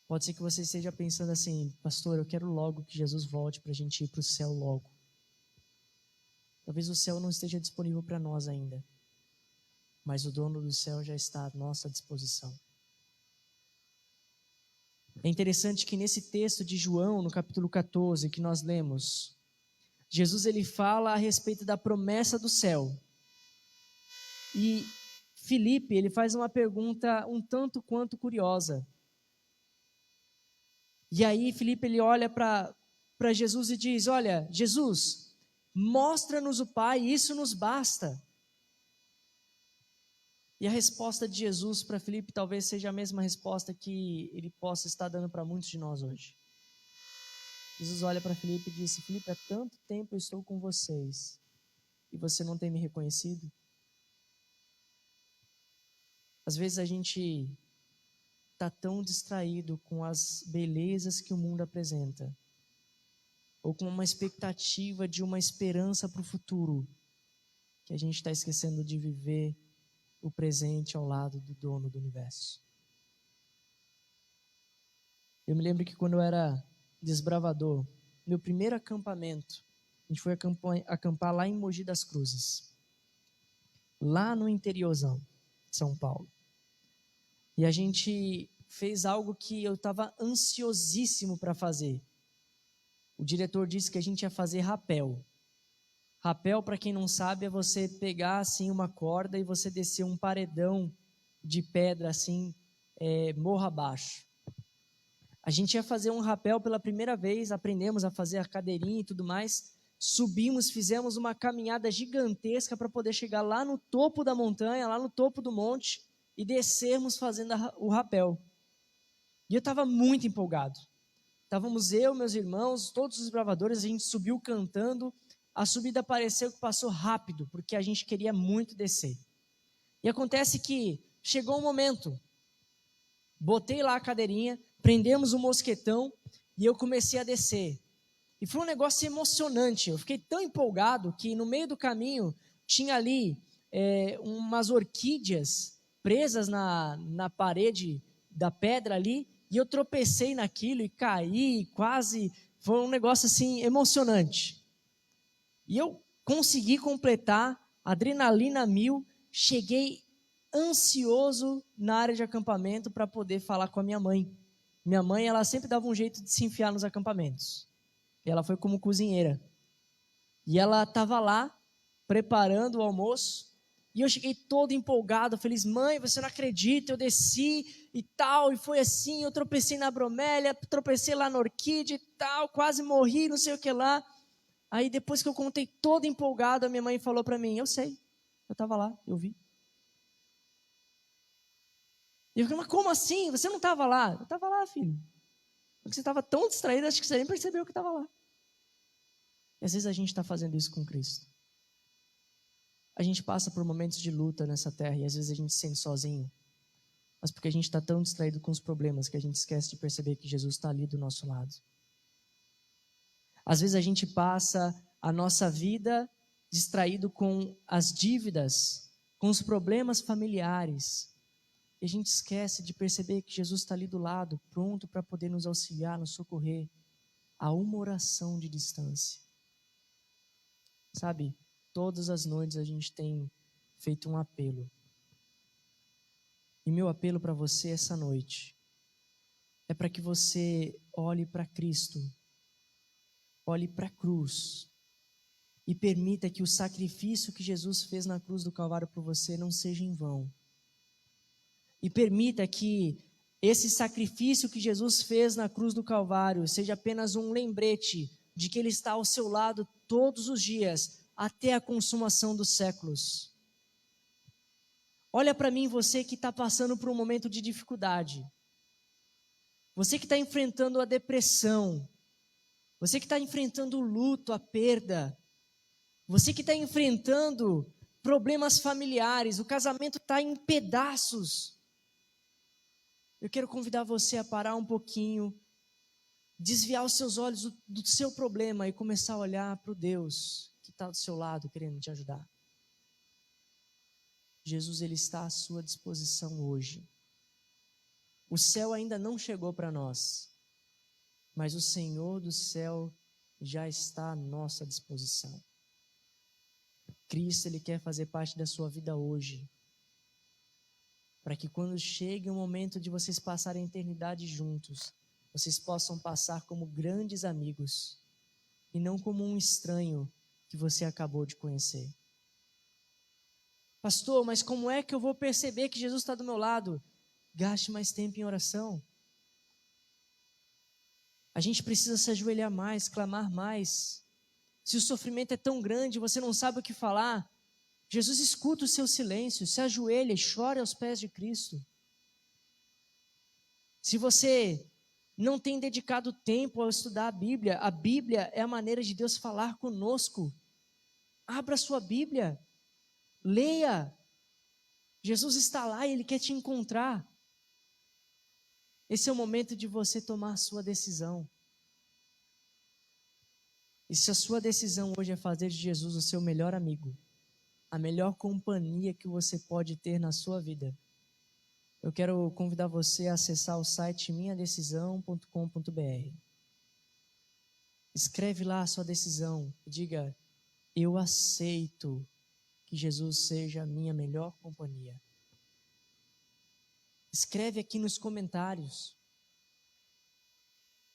Pode ser que você esteja pensando assim: pastor, eu quero logo que Jesus volte para a gente ir para o céu logo. Talvez o céu não esteja disponível para nós ainda, mas o dono do céu já está à nossa disposição. É interessante que nesse texto de João, no capítulo 14, que nós lemos, Jesus ele fala a respeito da promessa do céu. E Filipe, ele faz uma pergunta um tanto quanto curiosa. E aí Filipe, ele olha para Jesus e diz: olha, Jesus, mostra-nos o Pai, isso nos basta. E a resposta de Jesus para Filipe talvez seja a mesma resposta que ele possa estar dando para muitos de nós hoje. Jesus olha para Filipe e disse: Filipe, há tanto tempo eu estou com vocês e você não tem me reconhecido? Às vezes a gente está tão distraído com as belezas que o mundo apresenta, ou com uma expectativa de uma esperança para o futuro, que a gente está esquecendo de viver o presente ao lado do dono do universo. Eu me lembro que quando eu era desbravador, meu primeiro acampamento, a gente foi acampar lá em Mogi das Cruzes, lá no interiorzão de São Paulo. E a gente fez algo que eu estava ansiosíssimo para fazer. O diretor disse que a gente ia fazer rapel. Rapel, para quem não sabe, é você pegar assim uma corda e você descer um paredão de pedra assim, morro abaixo. A gente ia fazer um rapel pela primeira vez, aprendemos a fazer a cadeirinha e tudo mais. Subimos, fizemos uma caminhada gigantesca para poder chegar lá no topo da montanha, lá no topo do monte, e descermos fazendo o rapel. E eu estava muito empolgado. Estávamos eu, meus irmãos, todos os bravadores, a gente subiu cantando. A subida pareceu que passou rápido, porque a gente queria muito descer. E acontece que chegou um momento, botei lá a cadeirinha, prendemos o mosquetão e eu comecei a descer. E foi um negócio emocionante. Eu fiquei tão empolgado que no meio do caminho tinha ali umas orquídeas presas na parede da pedra ali, e eu tropecei naquilo e caí, quase, foi um negócio assim emocionante. E eu consegui completar, adrenalina mil, cheguei ansioso na área de acampamento para poder falar com a minha mãe. Minha mãe, ela sempre dava um jeito de se enfiar nos acampamentos. E ela foi como cozinheira. E ela estava lá, preparando o almoço, e eu cheguei todo empolgado, feliz, mãe, você não acredita, eu desci e tal, e foi assim, eu tropecei na bromélia, tropecei lá na orquídea e tal, quase morri, não sei o que lá. Aí depois que eu contei todo empolgado, a minha mãe falou para mim, eu sei, eu estava lá, eu vi. E eu falei, mas como assim? Você não estava lá? Eu estava lá, filho. Porque você estava tão distraído, acho que você nem percebeu que estava lá. E às vezes a gente está fazendo isso com Cristo. A gente passa por momentos de luta nessa terra e às vezes a gente se sente sozinho. Mas porque a gente está tão distraído com os problemas que a gente esquece de perceber que Jesus está ali do nosso lado. Às vezes a gente passa a nossa vida distraído com as dívidas, com os problemas familiares. E a gente esquece de perceber que Jesus está ali do lado, pronto para poder nos auxiliar, nos socorrer, a uma oração de distância. Sabe, todas as noites a gente tem feito um apelo. E meu apelo para você essa noite é para que você olhe para Cristo, olhe para a cruz e permita que o sacrifício que Jesus fez na cruz do Calvário por você não seja em vão. E permita que esse sacrifício que Jesus fez na cruz do Calvário seja apenas um lembrete de que Ele está ao seu lado todos os dias, até a consumação dos séculos. Olha para mim, você que está passando por um momento de dificuldade. Você que está enfrentando a depressão. Você que está enfrentando o luto, a perda. Você que está enfrentando problemas familiares. O casamento está em pedaços. Eu quero convidar você a parar um pouquinho, desviar os seus olhos do seu problema e começar a olhar para o Deus que está do seu lado querendo te ajudar. Jesus, Ele está à sua disposição hoje. O céu ainda não chegou para nós, mas o Senhor do céu já está à nossa disposição. Cristo, Ele quer fazer parte da sua vida hoje, para que quando chegue o momento de vocês passarem a eternidade juntos, vocês possam passar como grandes amigos, e não como um estranho que você acabou de conhecer. Pastor, mas como é que eu vou perceber que Jesus está do meu lado? Gaste mais tempo em oração. A gente precisa se ajoelhar mais, clamar mais. Se o sofrimento é tão grande, você não sabe o que falar, Jesus escuta o seu silêncio, se ajoelha e chora aos pés de Cristo. Se você não tem dedicado tempo a estudar a Bíblia é a maneira de Deus falar conosco. Abra sua Bíblia, leia. Jesus está lá e Ele quer te encontrar. Esse é o momento de você tomar a sua decisão. E se a sua decisão hoje é fazer de Jesus o seu melhor amigo, a melhor companhia que você pode ter na sua vida. Eu quero convidar você a acessar o site minhadecisão.com.br. Escreve lá a sua decisão e diga: eu aceito que Jesus seja a minha melhor companhia. Escreve aqui nos comentários.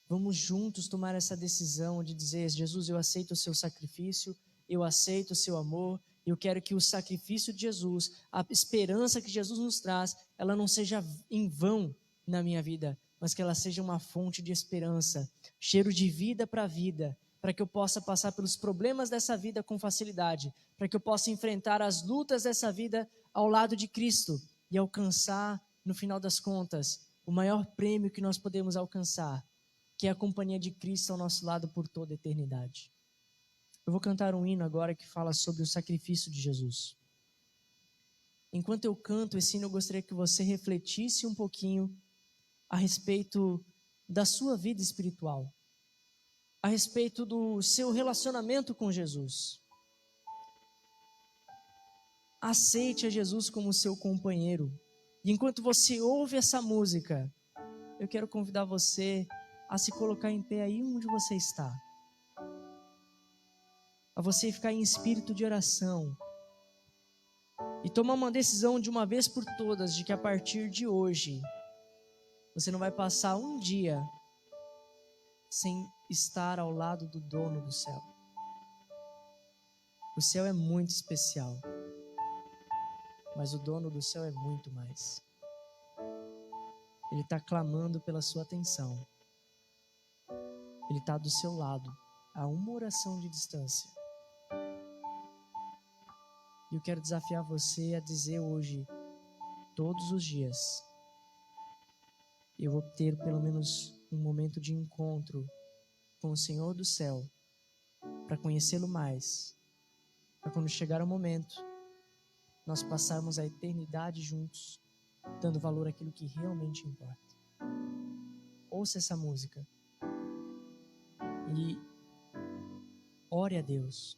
Vamos juntos tomar essa decisão de dizer: Jesus, eu aceito o seu sacrifício, eu aceito o seu amor, eu quero que o sacrifício de Jesus, a esperança que Jesus nos traz, ela não seja em vão na minha vida, mas que ela seja uma fonte de esperança, cheiro de vida para a vida, para que eu possa passar pelos problemas dessa vida com facilidade, para que eu possa enfrentar as lutas dessa vida ao lado de Cristo e alcançar, no final das contas, o maior prêmio que nós podemos alcançar, que é a companhia de Cristo ao nosso lado por toda a eternidade. Eu vou cantar um hino agora que fala sobre o sacrifício de Jesus. Enquanto eu canto esse hino, eu gostaria que você refletisse um pouquinho a respeito da sua vida espiritual, a respeito do seu relacionamento com Jesus. Aceite a Jesus como seu companheiro. E enquanto você ouve essa música, eu quero convidar você a se colocar em pé aí onde você está, a você ficar em espírito de oração e tomar uma decisão de uma vez por todas de que a partir de hoje você não vai passar um dia sem estar ao lado do dono do céu. O céu é muito especial, mas o dono do céu é muito mais. Ele está clamando pela sua atenção. Ele está do seu lado, a uma oração de distância. E eu quero desafiar você a dizer hoje, todos os dias, eu vou ter pelo menos um momento de encontro com o Senhor do céu, para conhecê-lo mais, para quando chegar o momento, nós passarmos a eternidade juntos, dando valor àquilo que realmente importa. Ouça essa música e ore a Deus.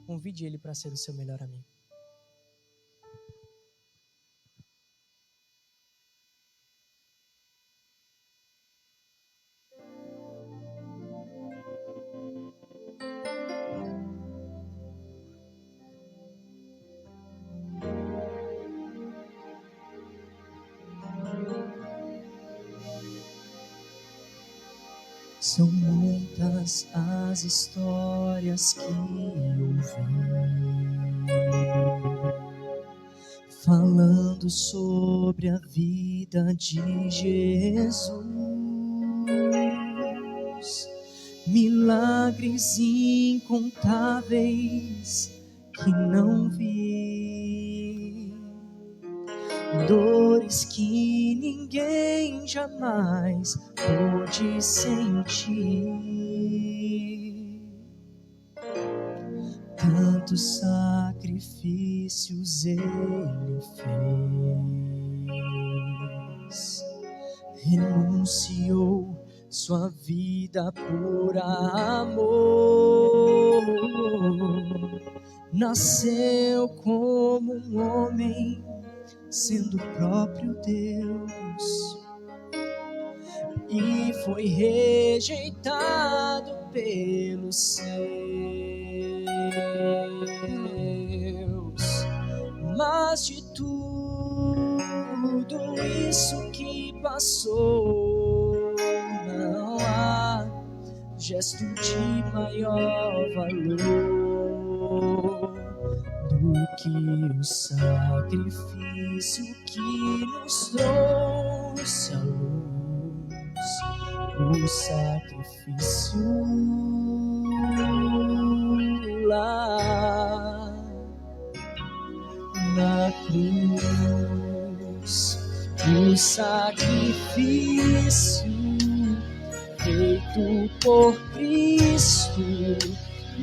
Convide Ele para ser o seu melhor amigo. São muitas as histórias que ouvi, falando sobre a vida de Jesus, milagres incontáveis que não vi, dores que ninguém jamais pôde sentir. Tantos sacrifícios Ele fez, renunciou sua vida por amor, nasceu como um homem, sendo o próprio Deus, e foi rejeitado pelos seus. Mas de tudo isso que passou, não há gesto de maior valor do que o sacrifício que nos trouxe à luz, o sacrifício lá na cruz, o sacrifício feito por Cristo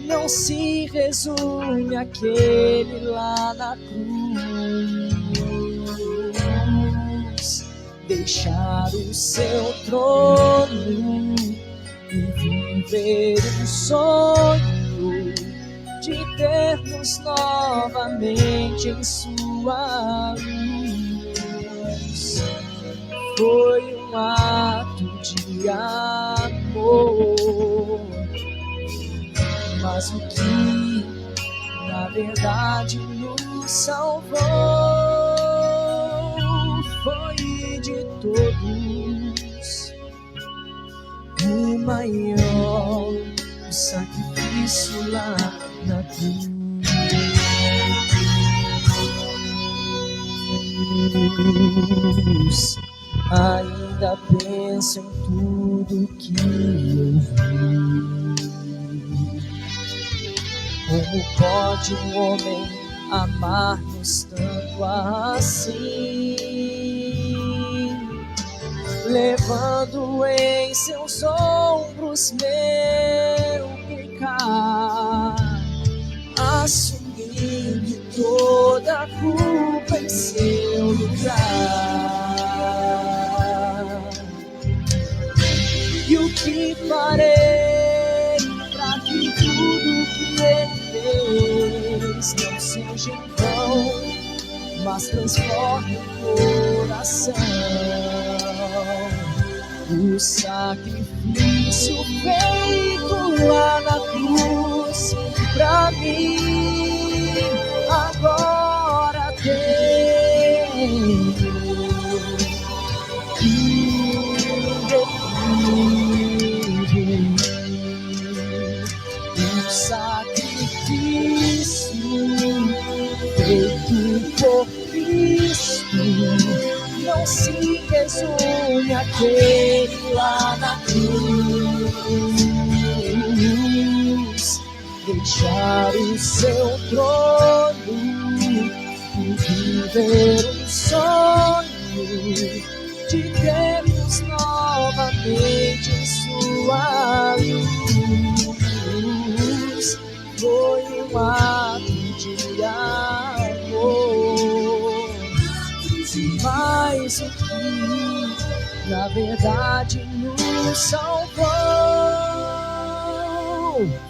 não se resume àquele lá na cruz. Deixar o seu trono e viver um sonho de ter no ver-nos novamente em sua luz. Foi um ato de amor, mas o que na verdade nos salvou foi de todos o maior, o sacrifício lá na cruz. Ainda penso em tudo que eu vi. Como pode um homem amar-nos tanto assim, levando em seus ombros meu pecado, assumindo toda a culpa em seu lugar. E o que farei para que tudo que ele fez não seja em vão, mas transforme o coração? O sacrifício feito lá na cruz pra mim agora tem um sacrifício feito por Cristo não se resume àquele lá na cruz. Deixar o seu trono e viver um sonho de termos novamente em sua luz. Foi um ato de amor, mas o que na verdade nos salvou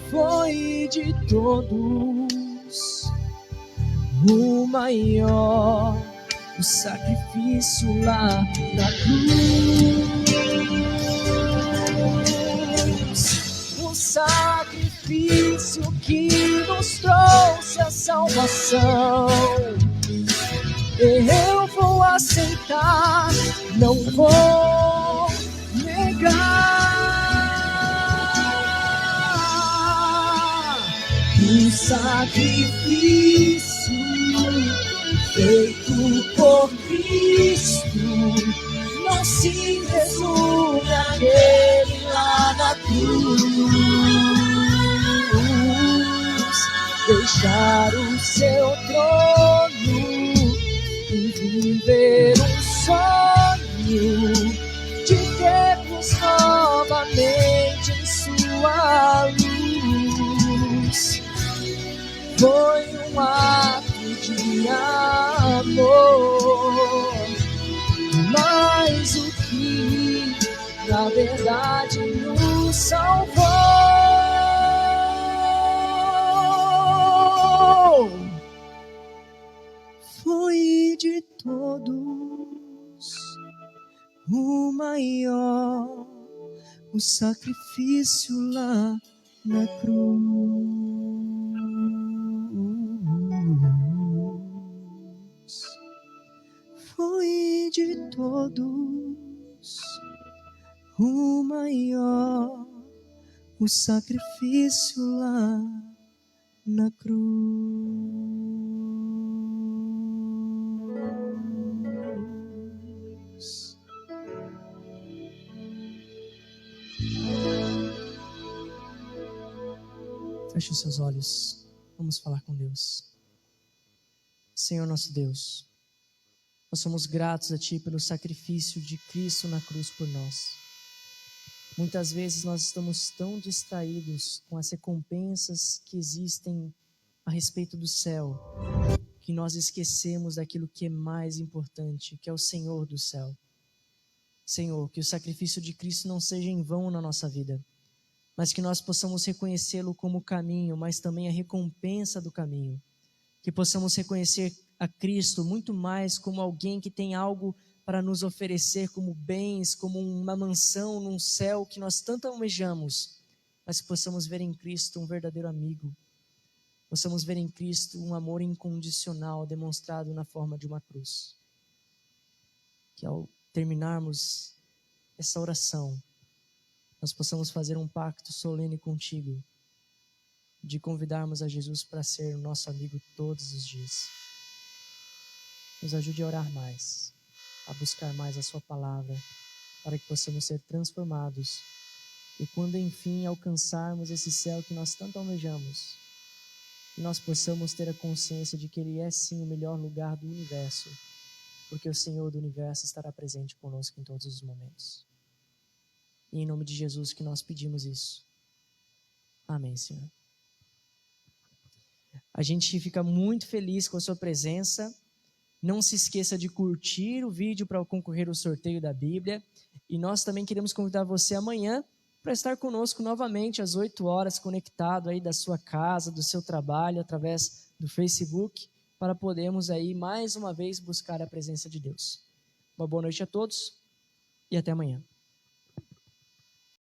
foi de todos o maior, o sacrifício lá na cruz. O sacrifício que nos trouxe a salvação. Eu vou aceitar, não vou negar. O sacrifício feito por Cristo não se resume àquele lá na cruz. Deixar o seu trono e viver um sonho de termos novamente em sua luz. Foi um ato de amor, mas o que na verdade nos salvou foi de todos o maior, o sacrifício lá na cruz. Foi de todos o maior, o sacrifício lá na cruz. Feche os seus olhos, vamos falar com Deus. Senhor nosso Deus, nós somos gratos a Ti pelo sacrifício de Cristo na cruz por nós. Muitas vezes nós estamos tão distraídos com as recompensas que existem a respeito do céu, que nós esquecemos daquilo que é mais importante, que é o Senhor do céu. Senhor, que o sacrifício de Cristo não seja em vão na nossa vida, mas que nós possamos reconhecê-lo como o caminho, mas também a recompensa do caminho. Que possamos reconhecer a Cristo muito mais como alguém que tem algo para nos oferecer como bens, como uma mansão num céu que nós tanto almejamos, mas que possamos ver em Cristo um verdadeiro amigo. Possamos ver em Cristo um amor incondicional demonstrado na forma de uma cruz. Que ao terminarmos essa oração, nós possamos fazer um pacto solene contigo, de convidarmos a Jesus para ser o nosso amigo todos os dias. Nos ajude a orar mais, a buscar mais a sua palavra, para que possamos ser transformados e quando enfim alcançarmos esse céu que nós tanto almejamos, que nós possamos ter a consciência de que Ele é sim o melhor lugar do universo, porque o Senhor do universo estará presente conosco em todos os momentos. E em nome de Jesus que nós pedimos isso. Amém, Senhor. A gente fica muito feliz com a sua presença. Não se esqueça de curtir o vídeo para concorrer ao sorteio da Bíblia. E nós também queremos convidar você amanhã para estar conosco novamente às 8 horas, conectado aí da sua casa, do seu trabalho, através do Facebook, para podermos aí mais uma vez buscar a presença de Deus. Uma boa noite a todos e até amanhã.